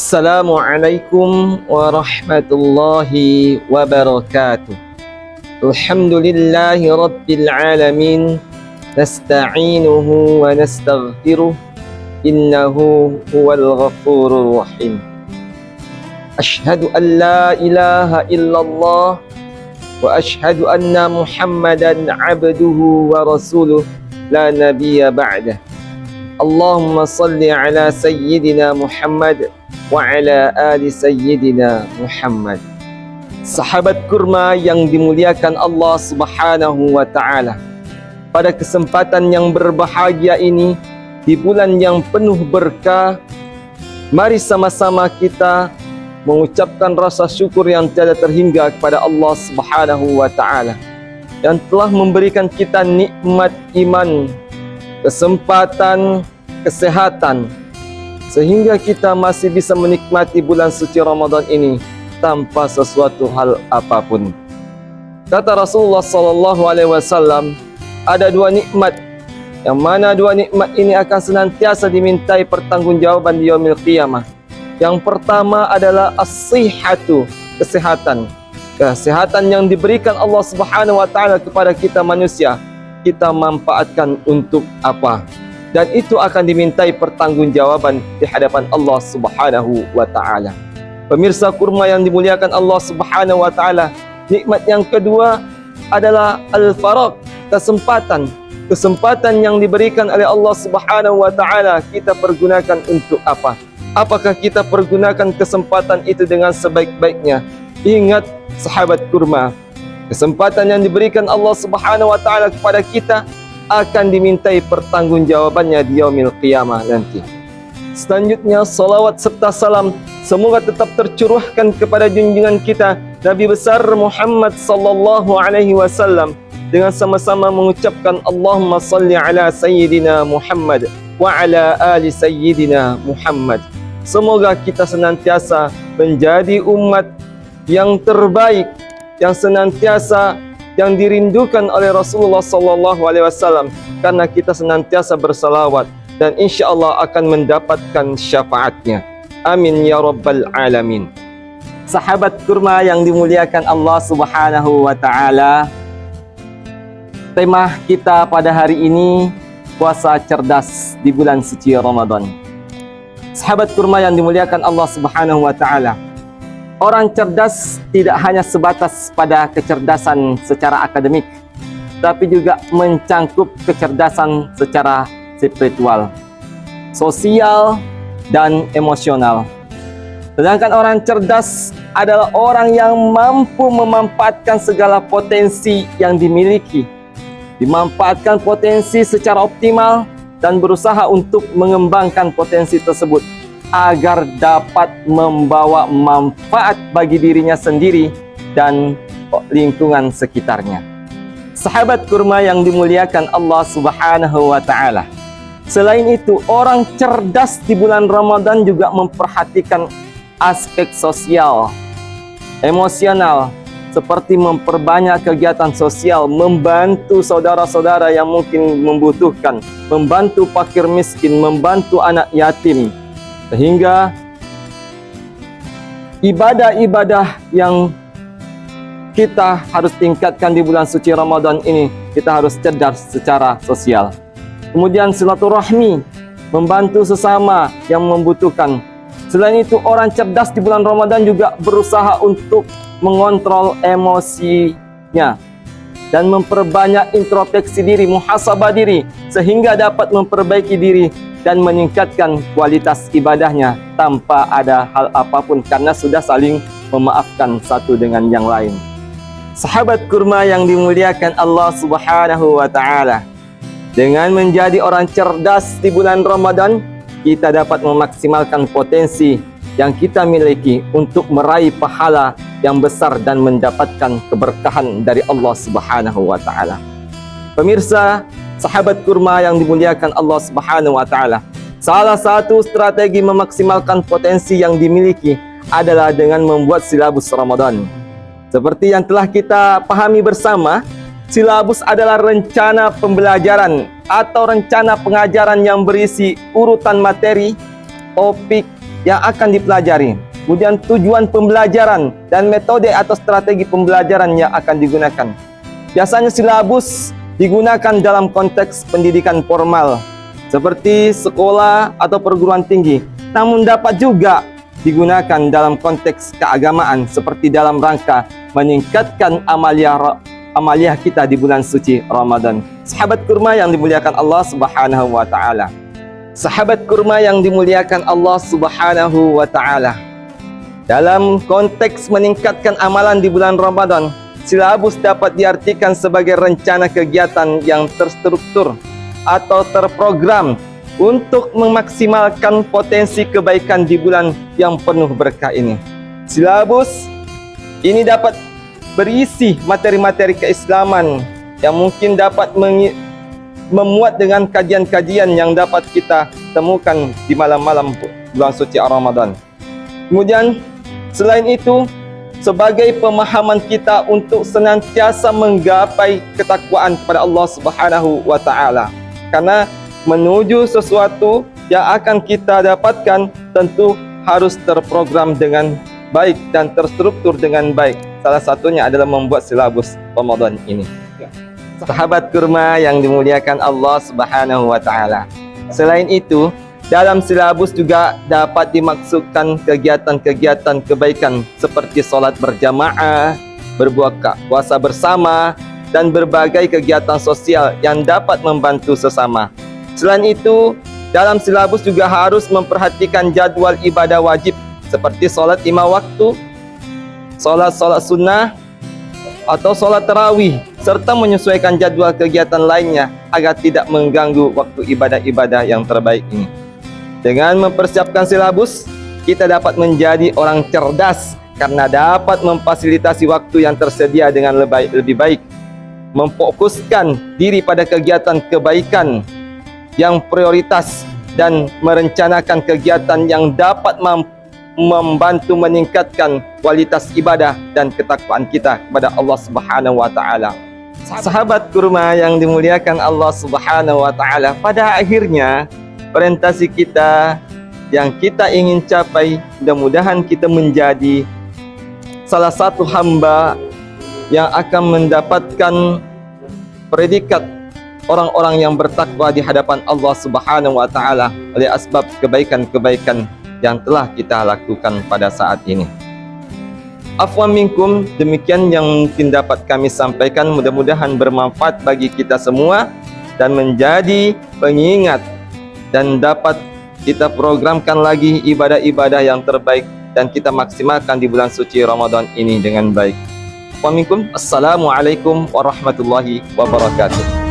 Assalamualaikum warahmatullahi wabarakatuh. Alhamdulillahi rabbil alamin. Nasta'inuhu wa nastaghfiruh. Innahu huwal ghafurur rahim. Ashhadu an la ilaha illallah wa ashhadu anna Muhammadan abduhu wa rasuluh la nabiyya ba'dah. Allahumma salli ala sayyidina Muhammad wa ala ali sayyidina Muhammad. Sahabat kurma yang dimuliakan Allah Subhanahu wa taala, pada kesempatan yang berbahagia ini, di bulan yang penuh berkah, mari sama-sama kita mengucapkan rasa syukur yang tiada terhingga kepada Allah Subhanahu wa taala yang telah memberikan kita nikmat iman, kesempatan, kesehatan, sehingga kita masih bisa menikmati bulan suci Ramadan ini tanpa sesuatu hal apapun. Kata Rasulullah SAW, ada dua nikmat, yang mana dua nikmat ini akan senantiasa dimintai pertanggungjawaban di yaumil qiyamah. Yang pertama adalah as-sihhatu, kesehatan. Kesehatan yang diberikan Allah Subhanahu wa taala kepada kita manusia, kita manfaatkan untuk apa? Dan itu akan dimintai pertanggungjawaban di hadapan Allah Subhanahu wa taala. Pemirsa kurma yang dimuliakan Allah Subhanahu wa taala, nikmat yang kedua adalah al-faraq, kesempatan. Kesempatan yang diberikan oleh Allah Subhanahu wa taala, kita pergunakan untuk apa? Apakah kita pergunakan kesempatan itu dengan sebaik-baiknya? Ingat sahabat kurma, kesempatan yang diberikan Allah Subhanahu wa taala kepada kita akan dimintai pertanggungjawabannya di yaumil qiyamah nanti. Selanjutnya, salawat serta salam semoga tetap tercurahkan kepada junjungan kita Nabi besar Muhammad sallallahu alaihi wasallam, dengan sama-sama mengucapkan Allahumma salli ala sayyidina Muhammad wa ala ali sayyidina Muhammad. Semoga kita senantiasa menjadi umat yang terbaik, yang senantiasa yang dirindukan oleh Rasulullah SAW, karena kita senantiasa bersalawat dan insya Allah akan mendapatkan syafaatnya. Amin ya rabbal alamin. Sahabat kurma yang dimuliakan Allah Subhanahu wa taala, tema kita pada hari ini puasa cerdas di bulan suci Ramadan. Sahabat kurma yang dimuliakan Allah Subhanahu wa taala, orang cerdas tidak hanya sebatas pada kecerdasan secara akademik, tapi juga mencangkup kecerdasan secara spiritual, sosial, dan emosional. Sedangkan orang cerdas adalah orang yang mampu memanfaatkan segala potensi yang dimiliki, dimanfaatkan potensi secara optimal, dan berusaha untuk mengembangkan potensi tersebut agar dapat membawa manfaat bagi dirinya sendiri dan lingkungan sekitarnya. Sahabat kurma yang dimuliakan Allah Subhanahu wa taala, selain itu orang cerdas di bulan Ramadan juga memperhatikan aspek sosial, emosional, seperti memperbanyak kegiatan sosial, membantu saudara-saudara yang mungkin membutuhkan, membantu fakir miskin, membantu anak yatim, sehingga ibadah-ibadah yang kita harus tingkatkan di bulan suci Ramadan ini, kita harus cerdas secara sosial. Kemudian silaturahmi, membantu sesama yang membutuhkan. Selain itu, orang cerdas di bulan Ramadan juga berusaha untuk mengontrol emosinya dan memperbanyak introspeksi diri, muhasabah diri, sehingga dapat memperbaiki diri dan meningkatkan kualitas ibadahnya tanpa ada hal apapun, karena sudah saling memaafkan satu dengan yang lain. Sahabat kurma yang dimuliakan Allah Subhanahu wa taala, dengan menjadi orang cerdas di bulan Ramadan, kita dapat memaksimalkan potensi yang kita miliki untuk meraih pahala yang besar dan mendapatkan keberkahan dari Allah Subhanahu wa taala. Pemirsa, sahabat kurma yang dimuliakan Allah Subhanahu wa taala, salah satu strategi memaksimalkan potensi yang dimiliki adalah dengan membuat silabus Ramadan. Seperti yang telah kita pahami bersama, silabus adalah rencana pembelajaran atau rencana pengajaran yang berisi urutan materi, topik, yang akan dipelajari, kemudian tujuan pembelajaran dan metode atau strategi pembelajaran yang akan digunakan. Biasanya silabus digunakan dalam konteks pendidikan formal seperti sekolah atau perguruan tinggi, namun dapat juga digunakan dalam konteks keagamaan seperti dalam rangka meningkatkan amaliyah kita di bulan suci Ramadan. Sahabat kurma yang dimuliakan Allah Subhanahu wa taala. Sahabat kurma yang dimuliakan Allah Subhanahu wa taala. Dalam konteks meningkatkan amalan di bulan Ramadan, silabus dapat diartikan sebagai rencana kegiatan yang terstruktur atau terprogram untuk memaksimalkan potensi kebaikan di bulan yang penuh berkah ini. Silabus ini dapat berisi materi-materi keislaman yang mungkin dapat memuat dengan kajian-kajian yang dapat kita temukan di malam-malam bulan suci Ramadan. Kemudian selain itu, sebagai pemahaman kita untuk senantiasa menggapai ketakwaan kepada Allah Subhanahu wa taala. Karena menuju sesuatu yang akan kita dapatkan tentu harus terprogram dengan baik dan terstruktur dengan baik. Salah satunya adalah membuat silabus Ramadan ini. Sahabat kurma yang dimuliakan Allah Subhanahu wa taala. Selain itu, dalam silabus juga dapat dimaksudkan kegiatan-kegiatan kebaikan seperti solat berjamaah, berbuka puasa bersama, dan berbagai kegiatan sosial yang dapat membantu sesama. Selain itu, dalam silabus juga harus memperhatikan jadwal ibadah wajib seperti solat 5 waktu, solat sunnah, atau solat tarawih, serta menyesuaikan jadwal kegiatan lainnya agar tidak mengganggu waktu ibadah-ibadah yang terbaik ini. Dengan mempersiapkan silabus, kita dapat menjadi orang cerdas karena dapat memfasilitasi waktu yang tersedia dengan lebih baik, memfokuskan diri pada kegiatan kebaikan yang prioritas dan merencanakan kegiatan yang dapat membantu meningkatkan kualitas ibadah dan ketakwaan kita kepada Allah Subhanahu wa taala. Sahabat kurma yang dimuliakan Allah Subhanahu wa taala, pada akhirnya orientasi kita yang kita ingin capai, mudah-mudahan kita menjadi salah satu hamba yang akan mendapatkan predikat orang-orang yang bertakwa di hadapan Allah Subhanahu wa taala oleh asbab kebaikan-kebaikan yang telah kita lakukan pada saat ini. Afwan minkum, demikian yang mungkin dapat kami sampaikan, mudah-mudahan bermanfaat bagi kita semua dan menjadi pengingat dan dapat kita programkan lagi ibadah-ibadah yang terbaik dan kita maksimalkan di bulan suci Ramadan ini dengan baik. Afwan minkum, assalamualaikum warahmatullahi wabarakatuh.